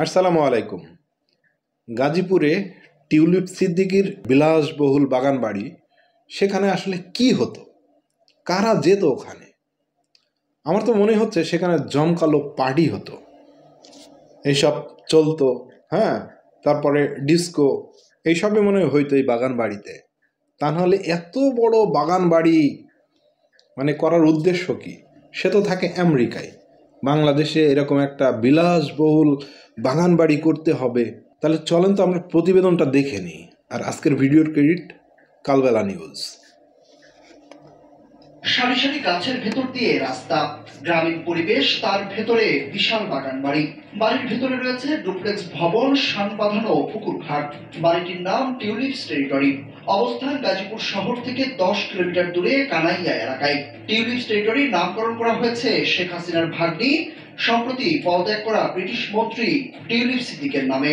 আসসালামু আলাইকুম। গাজীপুরে টিউলিপ সিদ্দিকীর বিলাসবহুল বাগান বাড়ি, সেখানে আসলে কি হতো, কারা যেত ওখানে? আমার তো মনে হচ্ছে সেখানে জমকালো পার্টি হতো, এইসব চলতো। হ্যাঁ, তারপরে ডিস্কো, এইসবই মনে হইতো এই বাগান বাড়িতে। তা নাহলে এত বড় বাগান বাড়ি করার উদ্দেশ্য কি? সে তো থাকে আমেরিকায়। বাংলাদেশে এরকম একটা বিলাসবহুল বাগান বাড়ি করতে হবে? তাহলে চলেন তো আমরা প্রতিবেদনটা দেখে নিই। আর আজকের ভিডিওর ক্রেডিট কালবেলা নিউজ। সারি সারি গাছের ভেতর দিয়ে রাস্তা, গ্রামীণ পরিবেশ, তার ভেতরে বিশাল বাগান বাড়ি। বাড়ির ভেতরে রয়েছে ডুপ্লেক্স ভবন, শান বাঁধানো পুকুর ঘাট। বাড়িটির নাম টিউলিপস টেরিটরি। অবস্থান গাজীপুর শহর থেকে 10 কিলোমিটার দূরে কানাইয়া এলাকায়। টিউলিপস টেরিটরি নামকরণ করা হয়েছে শেখ হাসিনার ভাগ্নি, সম্প্রতি পদত্যাগ করা ব্রিটিশ মন্ত্রী টিউলিপ সিদ্দিকের নামে।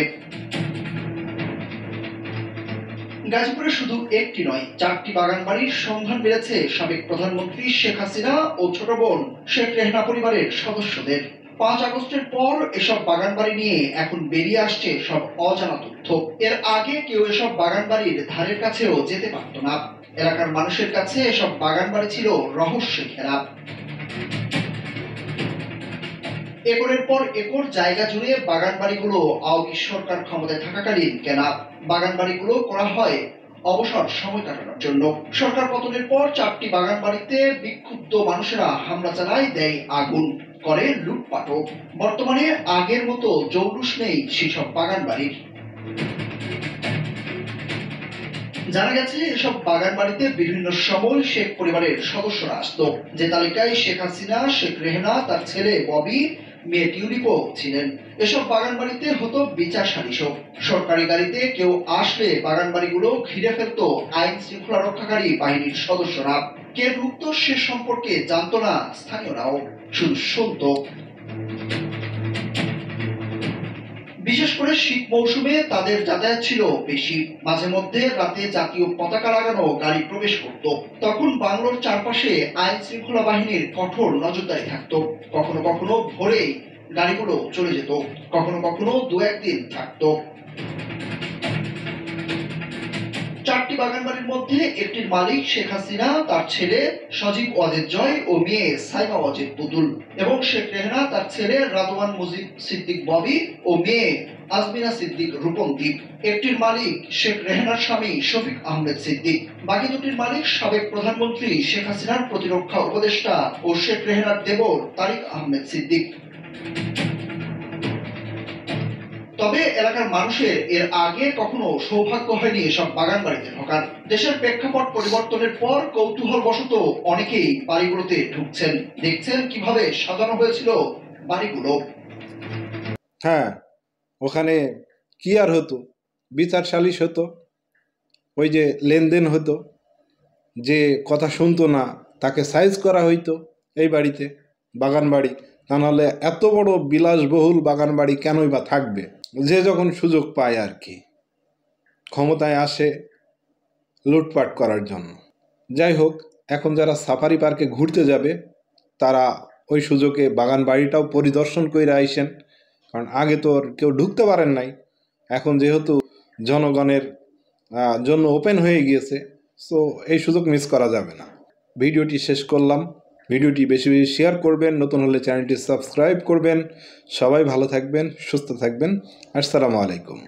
গাজীপুরে শুধু একটি নয়, 4টি বাগান বাড়ির সন্ধান মিলেছে সাবেক প্রধানমন্ত্রী শেখ হাসিনা ও ছোট বোন শেখ রেহনা পরিবারের সদস্যদের। 5 আগস্টের পর এসব বাগান বাড়ি নিয়ে এখন বেরিয়ে আসছে সব অজানা তথ্য। এর আগে কেউ এসব বাগান বাড়ির ধারের কাছেও যেতে পারত না। এলাকার মানুষের কাছে এসব বাগান বাড়ি ছিল রহস্যে ঘেরা। একরের পর একর জায়গা জুড়ে বাগান বাড়িগুলো আওয়ামী সরকার ক্ষমতায় থাকাকালীন কেনা। বাগান বাড়িগুলো করা হয় অবসর সময় কাটানোর জন্য। সরকার পতনের পর 4টি বাগান বাড়িতে বিক্ষুব্ধ মানুষেরা হামলা চালায়, দেয় আগুন, করে লুটপাটও। বর্তমানে আগের মতো জৌলুস নেই সেসব বাগান বাড়ির। জানা গেছে এসব বাগান বাড়িতে বিভিন্ন সময় শেখ পরিবারের সদস্যরা আসতো। যে তালিকায় শেখ হাসিনা, শেখ রেহনা, তার ছেলে ববি, মেয়ে টিউলিপও ছিলেন। এসব বাগান বাড়িতে হতো বিচার সালিশও। সরকারি গাড়িতে কেউ আসলে বাগান বাড়িগুলো ঘিরে ফেলতো আইন শৃঙ্খলা রক্ষাকারী বাহিনীর সদস্যরা। কে ঢুকতো সে সম্পর্কে জানতো না স্থানীয়রাও, শুধু শুনতো। বিশেষ করে শীত মৌসুমে তাদের যাতায়াত ছিল বেশি। মাঝে মধ্যে রাতে জাতীয় পতাকা লাগানো গাড়ি প্রবেশ করত। তখন বাংলোর চারপাশে আইন শৃঙ্খলা বাহিনীর কঠোর নজরদারি থাকতো। কখনো কখনো ভোরেই গাড়িগুলো চলে যেত, কখনো কখনো 2-1 দিন থাকতো। 4টি বাগান বাড়ির মধ্যে একটির মালিক শেখ হাসিনা, তার ছেলে সজীব ওয়াজেদ জয় ও মেয়ে সাইমা ওয়াজেদ পুতুল, এবং শেখ রেহনা, তার ছেলে রাদওয়ান মুজিব সিদ্দিক ববি ও মেয়ে আজমিনা সিদ্দিক রূপন্তী। একটির মালিক শেখ রেহনার স্বামী শফিক আহমেদ সিদ্দিক। বাকি দুটির মালিক সাবেক প্রধানমন্ত্রী শেখ হাসিনার প্রতিরক্ষা উপদেষ্টা ও শেখ রেহনার দেবর তারিক আহমেদ সিদ্দিক। তবে এলাকার মানুষের এর আগে কখনো সৌভাগ্য হয়নি এসব বাগান বাড়িতে ঢোকার। দেশের প্রেক্ষাপট পরিবর্তনের পর কৌতূহলবশত অনেকেই বাড়িগুলোতে ঢুকছেন, দেখছেন কিভাবে সাজানো হয়েছিল বাড়িগুলো। হ্যাঁ, ওখানে কি আর হতো? বিচার সালিশ হতো, ওই যে লেনদেন হতো। যে কথা শুনতো না তাকে সাইজ করা হইতো এই বাড়িতে, বাগান বাড়ি। তা নাহলে এত বড় বিলাসবহুল বাগান বাড়ি কেনই বা থাকবে? যে যখন সুযোগ পায় আর কি, ক্ষমতায় আসে লুটপাট করার জন্য। যাই হোক, এখন যারা সাফারি পার্কে ঘুরতে যাবে তারা ওই সুযোগে বাগান বাড়িটাও পরিদর্শন করে আইসেন, কারণ আগে তো কেউ ঢুকতে পারেন নাই। এখন যেহেতু জনগণের জন্য ওপেন হয়ে গিয়েছে, সো এই সুযোগ মিস করা যাবে না। ভিডিওটি শেষ করলাম। ভিডিওটি বেশি বেশি শেয়ার করবেন, নতুন হলে চ্যানেলটি সাবস্ক্রাইব করবেন। সবাই ভালো থাকবেন, সুস্থ থাকবেন। আসসালামু আলাইকুম।